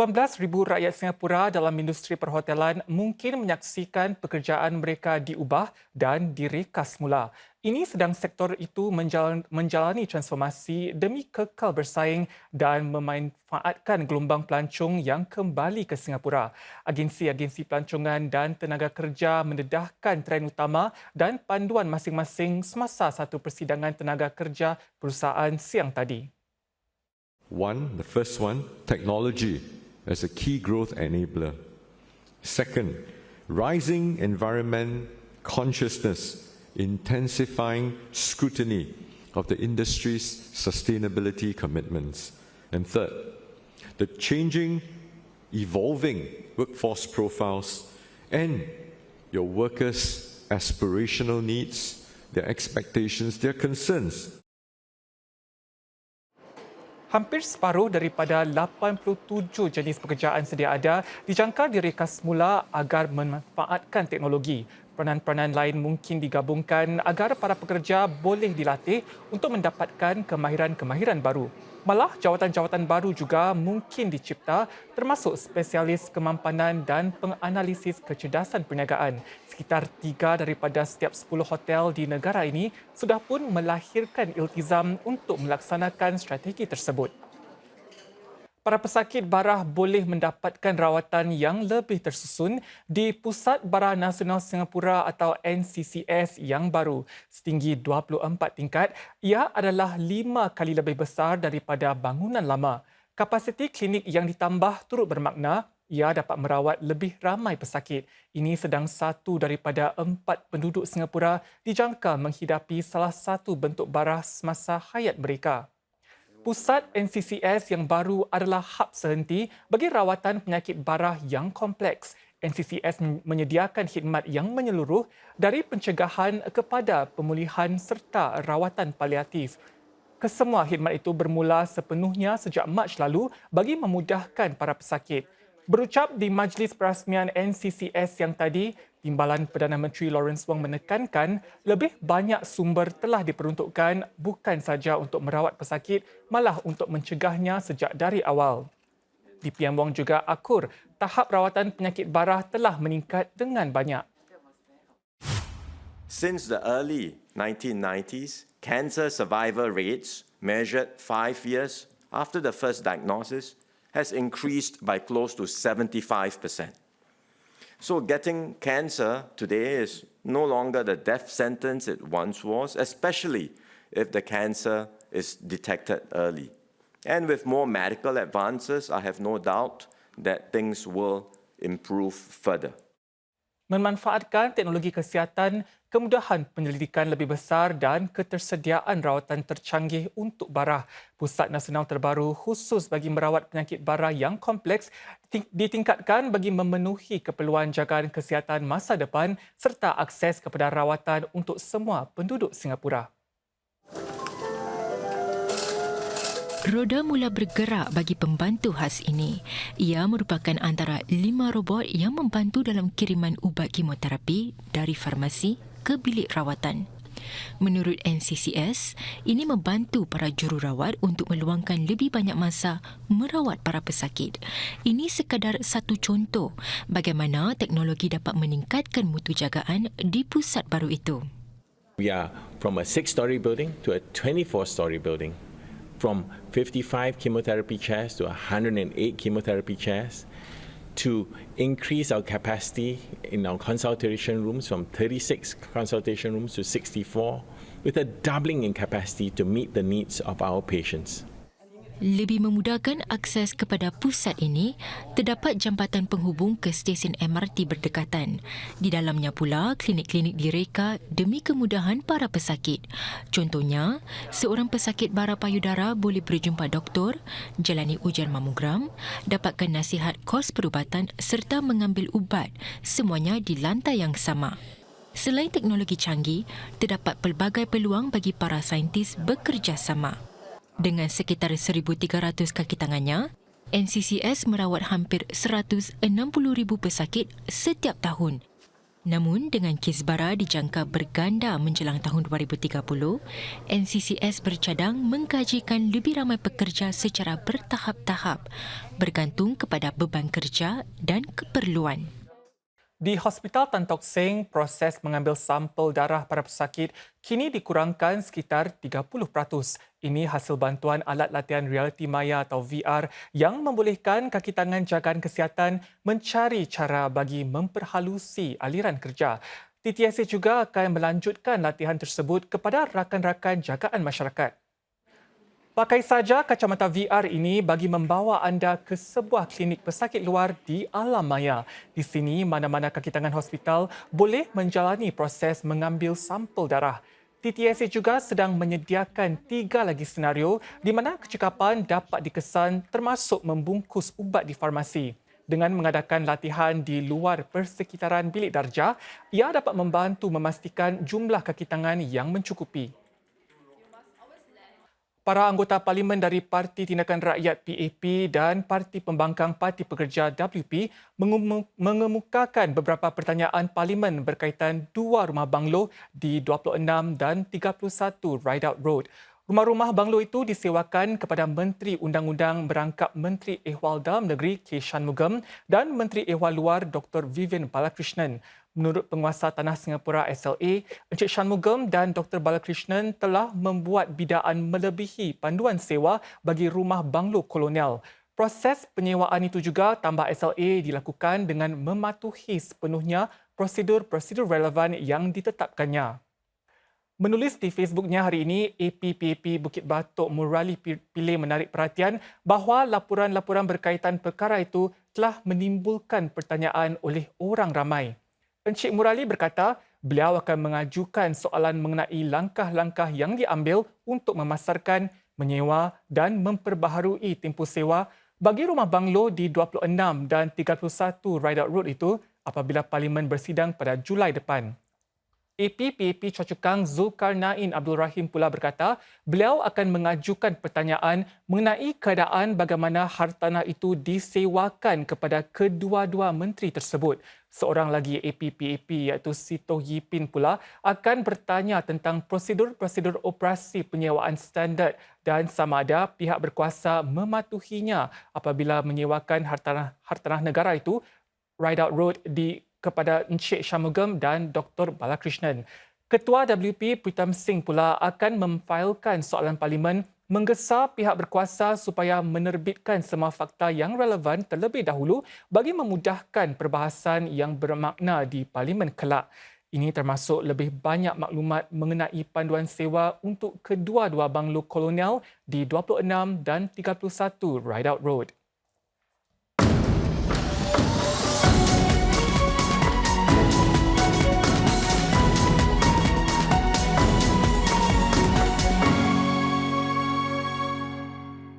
18,000 rakyat Singapura dalam industri perhotelan mungkin menyaksikan pekerjaan mereka diubah dan direka semula. Ini sedang sektor itu menjalani transformasi demi kekal bersaing dan memanfaatkan gelombang pelancong yang kembali ke Singapura. Agensi-agensi pelancongan dan tenaga kerja mendedahkan trend utama dan panduan masing-masing semasa satu persidangan tenaga kerja perusahaan siang tadi. The first one, technology as a key growth enabler. Second, rising environment consciousness, intensifying scrutiny of the industry's sustainability commitments. And third, the changing, evolving workforce profiles and your workers' aspirational needs, their expectations, their concerns. Hampir separuh daripada 87 jenis pekerjaan sedia ada dijangka direka semula agar memanfaatkan teknologi. Peranan-peranan lain mungkin digabungkan agar para pekerja boleh dilatih untuk mendapatkan kemahiran-kemahiran baru. Malah, jawatan-jawatan baru juga mungkin dicipta termasuk spesialis kemampanan dan penganalisis kecerdasan perniagaan. Sekitar 3 daripada setiap 10 hotel di negara ini sudah pun melahirkan iltizam untuk melaksanakan strategi tersebut. Para pesakit barah boleh mendapatkan rawatan yang lebih tersusun di Pusat Barah Nasional Singapura atau NCCS yang baru. Setinggi 24 tingkat, ia adalah 5 kali lebih besar daripada bangunan lama. Kapasiti klinik yang ditambah turut bermakna ia dapat merawat lebih ramai pesakit. Ini sedang 1 daripada 4 penduduk Singapura dijangka menghidapi salah satu bentuk barah semasa hayat mereka. Pusat NCCS yang baru adalah hub sehenti bagi rawatan penyakit barah yang kompleks. NCCS menyediakan khidmat yang menyeluruh dari pencegahan kepada pemulihan serta rawatan paliatif. Kesemua khidmat itu bermula sepenuhnya sejak Mac lalu bagi memudahkan para pesakit. Berucap di majlis perasmian NCCS yang tadi, Timbalan Perdana Menteri Lawrence Wong menekankan lebih banyak sumber telah diperuntukkan bukan saja untuk merawat pesakit, malah untuk mencegahnya sejak dari awal. DPM Wong juga akur tahap rawatan penyakit barah telah meningkat dengan banyak. Since the early 1990s, cancer survival rates measured 5 years after the first diagnosis has increased by close to 75%. So getting cancer today is no longer the death sentence it once was, especially if the cancer is detected early. And with more medical advances, I have no doubt that things will improve further. Memanfaatkan teknologi kesihatan, kemudahan penyelidikan lebih besar dan ketersediaan rawatan tercanggih untuk barah. Pusat Nasional terbaru khusus bagi merawat penyakit barah yang kompleks ditingkatkan bagi memenuhi keperluan jagaan kesihatan masa depan serta akses kepada rawatan untuk semua penduduk Singapura. Roda mula bergerak bagi pembantu khas ini. Ia merupakan antara 5 robot yang membantu dalam kiriman ubat kemoterapi dari farmasi ke bilik rawatan. Menurut NCCS, ini membantu para jururawat untuk meluangkan lebih banyak masa merawat para pesakit. Ini sekadar satu contoh bagaimana teknologi dapat meningkatkan mutu jagaan di pusat baru itu. We are from a 6-story building to a 24-story building. From 55 chemotherapy chairs to 108 chemotherapy chairs, to increase our capacity in our consultation rooms from 36 consultation rooms to 64, with a doubling in capacity to meet the needs of our patients. Lebih memudahkan akses kepada pusat ini, terdapat jambatan penghubung ke stesen MRT berdekatan. Di dalamnya pula, klinik-klinik direka demi kemudahan para pesakit. Contohnya, seorang pesakit bara payudara boleh berjumpa doktor, jalani ujian mamogram, dapatkan nasihat kos perubatan serta mengambil ubat, semuanya di lantai yang sama. Selain teknologi canggih, terdapat pelbagai peluang bagi para saintis bekerjasama. Dengan sekitar 1,300 kaki tangannya, NCCS merawat hampir 160,000 pesakit setiap tahun. Namun dengan kes bara dijangka berganda menjelang tahun 2030, NCCS bercadang menggajikan lebih ramai pekerja secara bertahap-tahap bergantung kepada beban kerja dan keperluan. Di Hospital Tan Tock Seng, proses mengambil sampel darah para pesakit kini dikurangkan sekitar 30%. Ini hasil bantuan alat latihan realiti maya atau VR yang membolehkan kaki tangan jagaan kesihatan mencari cara bagi memperhalusi aliran kerja. TTSA juga akan melanjutkan latihan tersebut kepada rakan-rakan jagaan masyarakat. Pakai saja kacamata VR ini bagi membawa anda ke sebuah klinik pesakit luar di alam maya. Di sini, mana-mana kaki tangan hospital boleh menjalani proses mengambil sampel darah. TTSA juga sedang menyediakan 3 lagi senario di mana kecekapan dapat dikesan termasuk membungkus ubat di farmasi. Dengan mengadakan latihan di luar persekitaran bilik darjah, ia dapat membantu memastikan jumlah kaki tangan yang mencukupi. Para anggota parlimen dari Parti Tindakan Rakyat PAP dan Parti Pembangkang Parti Pekerja WP mengemukakan beberapa pertanyaan parlimen berkaitan 2 rumah banglo di 26 dan 31 Rideout Road. Rumah-rumah banglo itu disewakan kepada Menteri Undang-Undang Berangkap Menteri Ehwal Dalam Negeri K. Shanmugam dan Menteri Ehwal Luar Dr. Vivian Balakrishnan. Menurut penguasa tanah Singapura SLA, Encik Shanmugam dan Dr. Balakrishnan telah membuat bidaan melebihi panduan sewa bagi rumah banglo kolonial. Proses penyewaan itu juga tambah SLA dilakukan dengan mematuhi sepenuhnya prosedur-prosedur relevan yang ditetapkannya. Menulis di Facebooknya hari ini, APPAP Bukit Batok Murali Pilih menarik perhatian bahawa laporan-laporan berkaitan perkara itu telah menimbulkan pertanyaan oleh orang ramai. Encik Murali berkata, beliau akan mengajukan soalan mengenai langkah-langkah yang diambil untuk memasarkan, menyewa dan memperbaharui tempoh sewa bagi rumah banglo di 26 dan 31 Rideout Road itu apabila Parlimen bersidang pada Julai depan. APPAP Choa Zulkarnain Abdul Rahim pula berkata, beliau akan mengajukan pertanyaan mengenai keadaan bagaimana hartanah itu disewakan kepada kedua-dua menteri tersebut. Seorang lagi APPAP iaitu Sitoh Yipin pula akan bertanya tentang prosedur-prosedur operasi penyewaan standard dan sama ada pihak berkuasa mematuhinya apabila menyewakan hartanah negara itu Rideout Road kepada Encik Shanmugam dan Dr. Balakrishnan. Ketua WP Pritam Singh pula akan memfailkan soalan parlimen menggesa pihak berkuasa supaya menerbitkan semua fakta yang relevan terlebih dahulu bagi memudahkan perbahasan yang bermakna di parlimen kelak. Ini termasuk lebih banyak maklumat mengenai panduan sewa untuk kedua-dua banglo kolonial di 26 dan 31 Rideout Road.